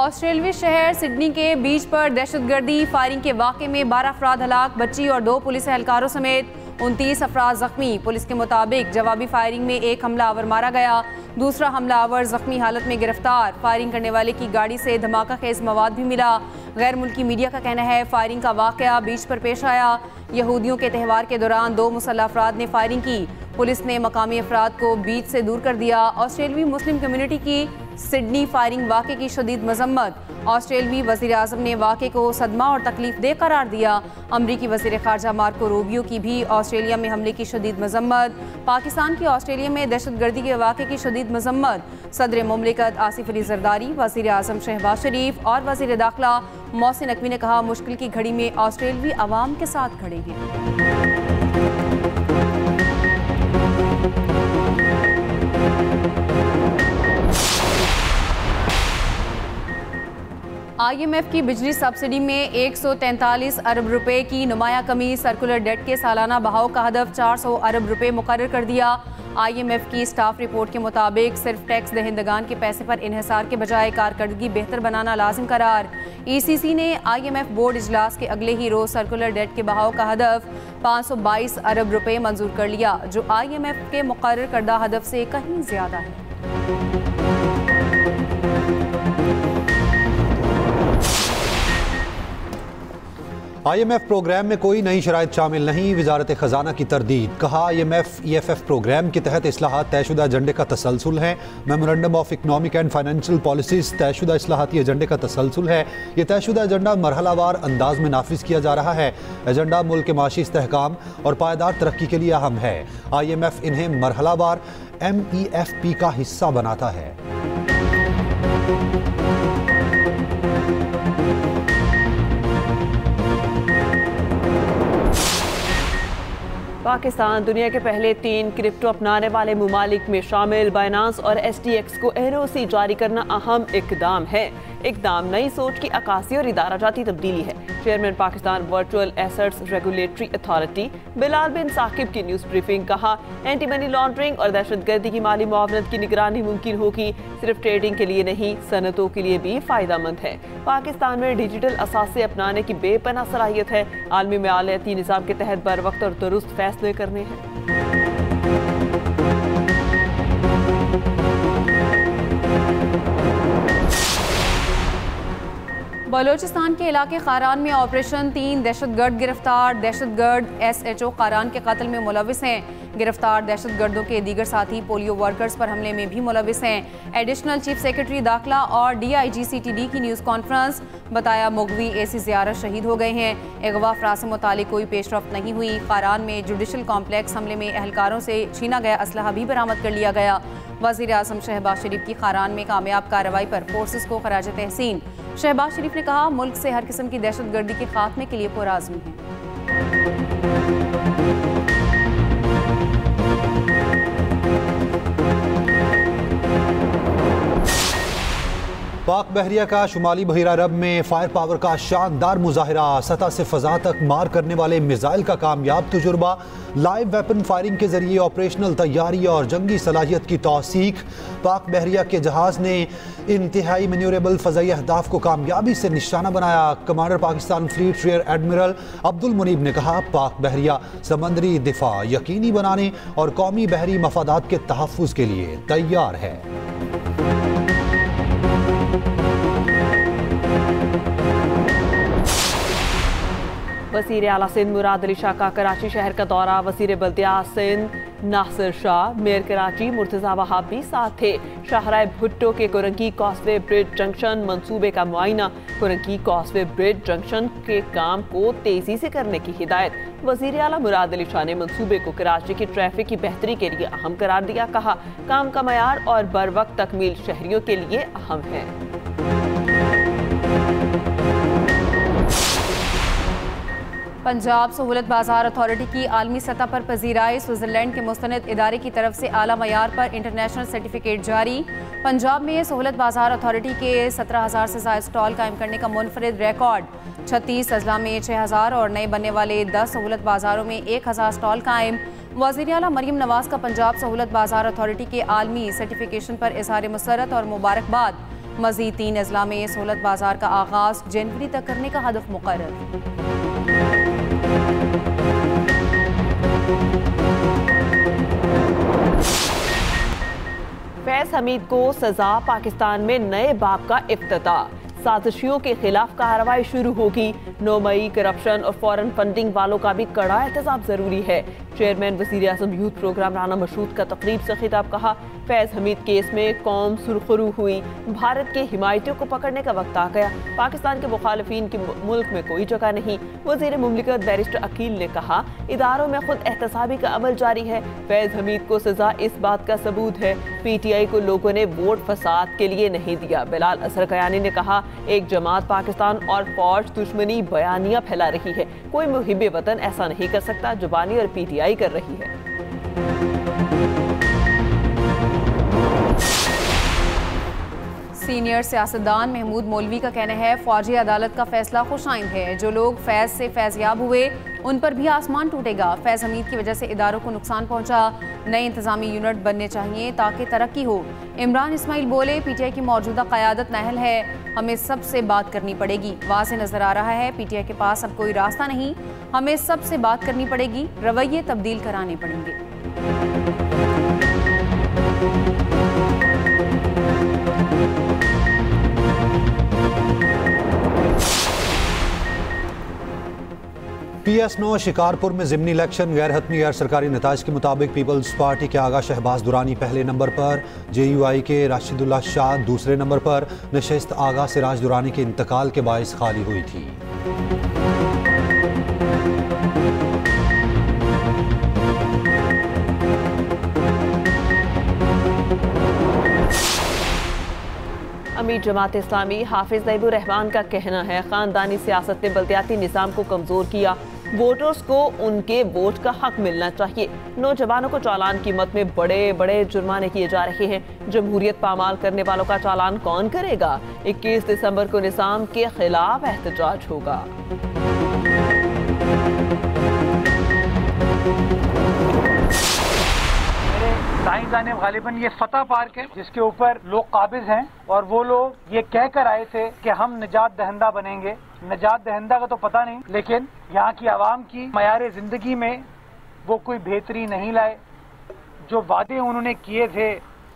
ऑस्ट्रेलियाई शहर सिडनी के बीच पर दहशतगर्दी फायरिंग के वाक़े में 12 अफराद हलाक, बच्ची और 2 पुलिस एहलकारों समेत 29 अफराद जख्मी। पुलिस के मुताबिक जवाबी फायरिंग में एक हमलावर मारा गया, दूसरा हमलावर जख्मी हालत में गिरफ्तार। फायरिंग करने वाले की गाड़ी से धमाका खेज मवाद भी मिला। गैर मुल्की मीडिया का कहना है फायरिंग का वाक़या बीच पर पेश आया। यहूदियों के त्यौहार के दौरान 2 मुसल्लह अफराद ने फायरिंग की। पुलिस ने मकामी अफराद को बीच से दूर कर दिया। ऑस्ट्रेलियाई मुस्लिम कम्युनिटी की सिडनी फायरिंग वाक़े की शदीद मजम्मत। ऑस्ट्रेलियाई वज़ीर आज़म ने वाक़े को सदमा और तकलीफ दे करार दिया। अमरीकी वज़ीर ख़ारजा मार्को रूबियो की भी ऑस्ट्रेलिया में हमले की शदीद मजम्मत। पाकिस्तान की ऑस्ट्रेलिया में दहशतगर्दी के वाक़े की शदीद मजम्मत। सदर मुमलिकत आसिफ अली जरदारी, वज़ीर आज़म शहबाज शरीफ और वज़ीर दाखिला मोहसिन नकवी ने कहा मुश्किल की घड़ी में ऑस्ट्रेलियाई अवाम के साथ खड़े हैं। IMF की बिजली सब्सिडी में 143 अरब रुपए की नुमाया कमी। सर्कुलर डेट के सालाना बहाव का हदफ 400 अरब रुपए मुकर्रर कर दिया। IMF की स्टाफ रिपोर्ट के मुताबिक सिर्फ टैक्स दहिंदगान के पैसे पर इन्हिसार के बजाय कारकर्दगी बेहतर बनाना लाजिम करार। ECC ने IMF बोर्ड इजलास के अगले ही रोज सर्कुलर डेट के बहाव का हदफ 522 अरब रुपए मंजूर कर लिया, जो IMF के मुकर्रर करदा हदफ से कहीं ज्यादा है। IMF प्रोग्राम में कोई नई शराइत शामिल नहीं, वजारत खजाना की तरदीद। कहा IMF EFF प्रोग्राम के तहत इस्लाहात तयशुदा एजेंडे का तसलसल है। Memorandum of economic and financial policies तयशुदा इस्लाहाती एजेंडे का तसलसल है। ये तयशुदा एजेंडा मरहलावार अंदाज में नाफिज किया जा रहा है। एजेंडा मुल्क के माशी इस्तेहकाम और पायदार तरक्की के लिए अहम है। IMF इन्हें मरहलावार MEFP का हिस्सा बनाता है। पाकिस्तान दुनिया के पहले 3 क्रिप्टो अपनाने वाले ममालिक में शामिल। बाइनांस और STX को NOC जारी करना अहम इकदाम है। इकदाम नई सोच की अक्कासी और इदारा जाती तब्दीली है। Chairman Pakistan virtual assets regulatory authority Bilal bin Saqib की न्यूज़ ब्रीफिंग। कहा एंटी मनी लॉन्ड्रिंग और दहशतगर्दी की माली मुआवनत की निगरानी मुमकिन होगी। सिर्फ ट्रेडिंग के लिए नहीं, सनतों के लिए भी फ़ायदा मंद है। पाकिस्तान में डिजिटल असासे अपनाने की बेपनाह सलाहियत है। आलमी मालियाती निज़ाम के तहत बर वक्त और दुरुस्त फैसले करने हैं। बलोचिस्तान के इलाके खारान में ऑपरेशन 3 दहशतगर्द गिरफ्तार। दहशतगर्द SHO खारान के कत्ल में मुलविस हैं। गिरफ्तार दहशतगर्दों के दीगर साथी पोलियो वर्कर्स पर हमले में भी मुलविस हैं। एडिशनल चीफ सेक्रेटरी दाखिला और DIG CTD की न्यूज़ कॉन्फ्रेंस। बताया मुगवी ऐसी ज़ियारत शहीद हो गए हैं। अगवा अफराद से मुतालिक कोई पेशरफ्त नहीं हुई। खारान में जुडिशल कॉम्प्लेक्स हमले में एहलकारों से छीना गया असलहा भी बरामद कर लिया गया। वज़ीर आज़म शहबाज शरीफ की खारान में कामयाब कार्रवाई पर फोर्सेस को खराज तहसीन। शहबाज शरीफ ने कहा मुल्क से हर किस्म की दहशतगर्दी के खात्मे के लिए पुरआज़मी है। पाक बहरिया का शुमाली बहिरा अरब में फायर पावर का शानदार मुजाहिरा। सतह से फजा तक मार करने वाले मिसाइल का कामयाब तजुर्बा। लाइव वेपन फायरिंग के जरिए ऑपरेशनल तैयारी और जंगी सलाहियत की तौसीक। पाक बहरिया के जहाज ने इंतहाई मैन्यूरेबल फ़ज़ाई अहदाफ को कामयाबी से निशाना बनाया। Commander Pakistan fleet rear admiral Abdul Munib ने कहा पाक बहरिया समंदरी दिफा यकीनी बनाने और कौमी बहरी मफादात के तहफ़्फ़ुज़ के लिए तैयार है। वज़ीर आला सिंध मुराद अली शाह का कराची शहर का दौरा। वज़ीर बल्दियात सिंध नासिर शाह, मेयर कराची मुर्तज़ा वहाबी साथ थे। शाहराह भुट्टो के कोरंगी कॉसवे ब्रिज जंक्शन मंसूबे का मुआयना। कोरंगी कॉसवे ब्रिज जंक्शन के काम को तेजी से करने की हिदायत। वज़ीर आला मुराद अली शाह ने मंसूबे को कराची की ट्रैफिक की बेहतरी के लिए अहम करार दिया। कहा काम का मयार और बर वक्त तकमील शहरियों के लिए अहम है। पंजाब सहूलत बाजार अथॉरिटी की आलमी सतह पर पजीराई। स्विट्ज़रलैंड के मुस्तनद इदारे की तरफ से आला मयार पर इंटरनेशनल सर्टिफिकेट जारी। पंजाब में सहूलत बाजार अथॉरिटी के 17,000 से ज़ायद स्टॉल कायम करने का मुनफरिद रिकॉर्ड। 36 अजला में 6,000 और नए बनने वाले 10 सहूलत बाजारों में 1,000 स्टॉल कायम। वज़ीर आला मरियम नवाज का पंजाब सहूलत बाजार अथॉरिटी के आलमी सर्टिफिकेशन पर इज़हार मसरत और मुबारकबाद। मजीद 3 अजला में सहूलत बाजार का आगाज जनवरी तक करने का हदफ मुकर्रर। फैज हमीद को सजा, पाकिस्तान में नए बाब का इफ्तिताह। साजिशियों के खिलाफ कार्रवाई शुरू होगी। 9 मई करप्शन और फॉरेन फंडिंग वालों का भी कड़ा एहतसाब जरूरी है। चेयरमैन वज़ीर आज़म यूथ प्रोग्राम राना मशहूद का तकरीब से खिताब। कहा, फैज हमीद केस में कौम सुरखरू हुई, भारत के हिमायतियों को पकड़ने का वक्त आ गया। पाकिस्तान के मुखालिफिन की मुल्क में कोई जगह नहीं। वज़ीर मुमलिकत बैरिस्टर अकील ने कहा, इदारों में खुद एहतसाबी का अमल जारी है। फैज हमीद को सजा इस बात का सबूत है, PTI को लोगों ने वोट फसाद के लिए नहीं दिया। बिलाल असर कयानी ने कहा, एक जमात पाकिस्तान और फौज दुश्मनी बयानियां फैला रही है। कोई मुहिब वतन ऐसा नहीं कर सकता जो बानी और PTI कर रही है। सीनियर सियासतदान महमूद मौलवी का कहना है, फौजी अदालत का फैसला खुशाइंद है। जो लोग फैज से फैज़याब हुए उन पर भी आसमान टूटेगा। फैज हमीद की वजह से इदारों को नुकसान पहुंचा। नए इंतजामी यूनिट बनने चाहिए ताकि तरक्की हो। इमरान इस्माइल बोले, PTI की मौजूदा क़यादत नाअहल है, हमें सबसे बात करनी पड़ेगी। वाज़ेह नजर आ रहा है PTI के पास अब कोई रास्ता नहीं, हमें सबसे बात करनी पड़ेगी, रवैये तब्दील कराने पड़ेंगे। PS9 शिकारपुर में ज़िमनी इलेक्शन, गैर हतमी गैर सरकारी नताइज के मुताबिक पीपल्स पार्टी के आगा शहबाज दुरानी पहले नंबर पर, JUI के राशिदुल्लाह शाह दूसरे नंबर पर। नशिस्त आगा सिराज दुरानी के इंतकाल के बाइस खाली हुई थी। अमीर जमात इस्लामी हाफिज नईबुर रहमान का कहना है, खानदानी सियासत ने बल्दियाती निज़ाम को कमज़ोर किया। वोटर्स को उनके वोट का हक मिलना चाहिए। नौजवानों को चालान कीमत में बड़े बड़े जुर्माने किए जा रहे हैं। जमहूरियत पामाल करने वालों का चालान कौन करेगा? 21 दिसंबर को निज़ाम के खिलाफ एहतजाज होगा। दाएं जानिब गालिबन ये फतह पार्क है जिसके ऊपर लोग काबिज हैं और वो लोग ये कह कर आए थे कि हम निजात दहिंदा बनेंगे। निजात दहिंदा का तो पता नहीं, लेकिन यहाँ की आवाम की मयार जिंदगी में वो कोई बेहतरी नहीं लाए। जो वादे उन्होंने किए थे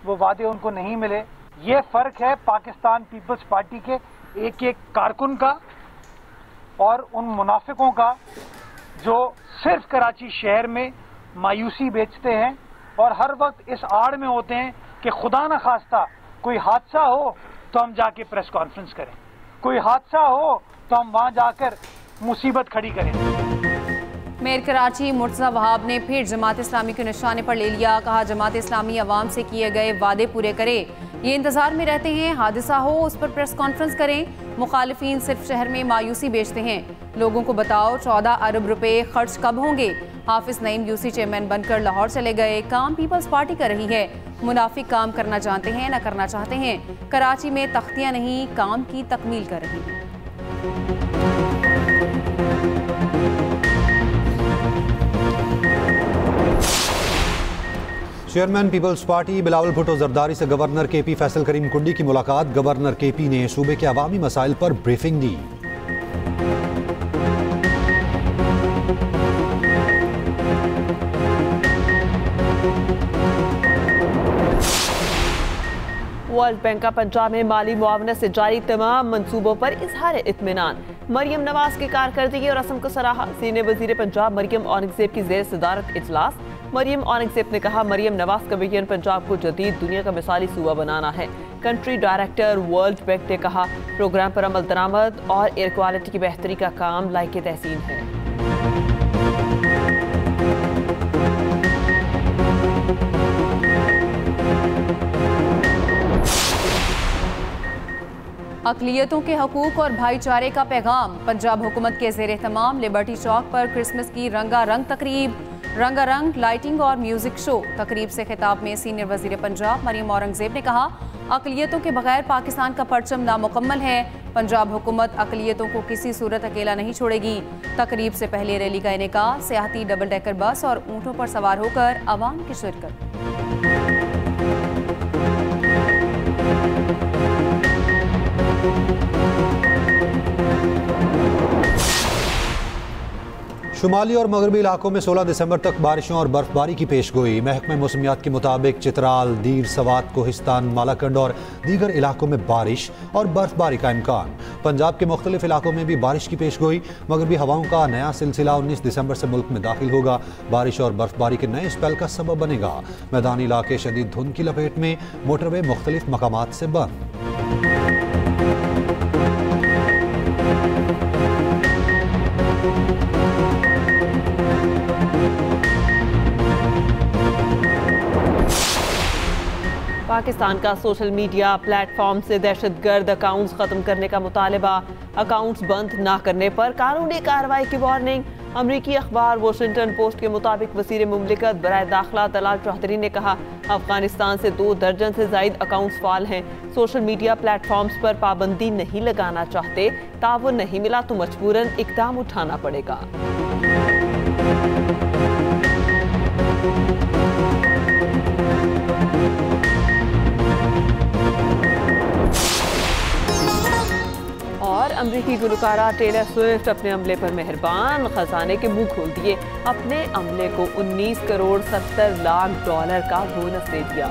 वो वादे उनको नहीं मिले। ये फर्क है पाकिस्तान पीपल्स पार्टी के एक एक कारकुन का और उन मुनाफिकों का जो सिर्फ कराची शहर में मायूसी बेचते हैं और हर वक्त इस आड़ में होते हैं कि खुदा न खास्ता कोई हादसा हो तो हम जाके प्रेस कॉन्फ्रेंस करें, कोई हादसा हो तो हम वहां जाकर मुसीबत खड़ी करें। मेयर कराची मुर्तज़ा वहाब ने फिर जमात इस्लामी के निशाने पर ले लिया। कहा, जमात इस्लामी अवाम से किए गए वादे पूरे करे, ये इंतजार में रहते हैं, हादसा हो उस पर प्रेस कॉन्फ्रेंस करें। मुखालिफिन सिर्फ शहर में मायूसी बेचते हैं। लोगों को बताओ 14 अरब रुपए खर्च कब होंगे? हाफिज नईम UC चेयरमैन बनकर लाहौर चले गए। काम पीपल्स पार्टी कर रही है। मुनाफिक काम करना जानते हैं, न करना चाहते हैं। कराची में तख्तियां नहीं, काम की तकमील कर रही हैं। चेयरमैन पीपल्स पार्टी बिलावल भुट्टो जरदारी से गवर्नर KP फैसल करीम कुंडी की मुलाकात। गवर्नर KP ने सूबे के अवामी मसाइल पर ब्रीफिंग दी। वर्ल्ड बैंक का पंजाब में माली मुआवनत से जारी तमाम मंसूबों पर इजहार इत्मीनान। मरियम नवाज की कारकर्दगी और असम को सराहा। सीनियर वजीर पंजाब मरियम औरंगजेब की जेर सदारत इजलास। मरियम औरंगजेब ने कहा, मरियम नवाज का विजन पंजाब को जदीद दुनिया का मिसाली सूबा बनाना है। कंट्री डायरेक्टर वर्ल्ड बैंक ने कहा, प्रोग्राम पर अमल दरामद और एयर क्वालिटी की बेहतरी का काम लायक तहसीन है। अक़लियतों के हकूक़ और भाईचारे का पैगाम। पंजाब हुकूमत के ज़ेर एहतमाम लिबर्टी चौक पर क्रिसमस की रंगारंग तकरीब, रंगारंग लाइटिंग और म्यूजिक शो। तकरीब से खिताब में सीनियर वजीर पंजाब मरियम औरंगजेब ने कहा, अक़लियतों के बगैर पाकिस्तान का परचम नामुकम्मल है। पंजाब हुकूमत अक़लियतों को किसी सूरत अकेला नहीं छोड़ेगी। तकरीब से पहले रैली का इनेकाद, सियाहती डबल डेकर बस और ऊँटों पर सवार होकर अवाम की शिरकत। शुमाली और मगरबी इलाकों में 16 दिसंबर तक बारिशों और बर्फबारी की पेशगोई। महकमा मौसमियात के मुताबिक चित्राल, दीर, सवात, कोहिस्तान, मालाकंड और दीगर इलाकों में बारिश और बर्फबारी का इम्कान। पंजाब के मुख्तलिफ इलाकों में भी बारिश की पेशगोई। मगरबी हवाओं का नया सिलसिला 19 दिसंबर से मुल्क में दाखिल होगा। बारिश और बर्फबारी के नए स्पेल का सबब बनेगा। मैदानी इलाके शदीद धुंध की लपेट में, मोटरवे मुख्तलिफ मकामात से बंद। पाकिस्तान का सोशल मीडिया प्लेटफॉर्म से दहशतगर्द अकाउंट्स खत्म करने का मुतालबा। अकाउंट्स बंद न करने पर कानूनी कार्रवाई की वार्निंग। अमरीकी अखबार वॉशिंगटन पोस्ट के मुताबिक वज़ीर मुमलिकत बराए दाखिला तलाल चौधरी ने कहा, अफगानिस्तान से 2 दर्जन से जायद अकाउंट्स फाल हैं। सोशल मीडिया प्लेटफॉर्म्स पर पाबंदी नहीं लगाना चाहते, ताउन नहीं मिला तो मजबूरन इकदाम उठाना पड़ेगा। और अमरीकी गुलकारा टेलर स्विफ्ट अपने अमले पर मेहरबान, खजाने के मुंह खोल दिए। अपने अमले को 19 करोड़ 70 लाख डॉलर का बोनस दे दिया।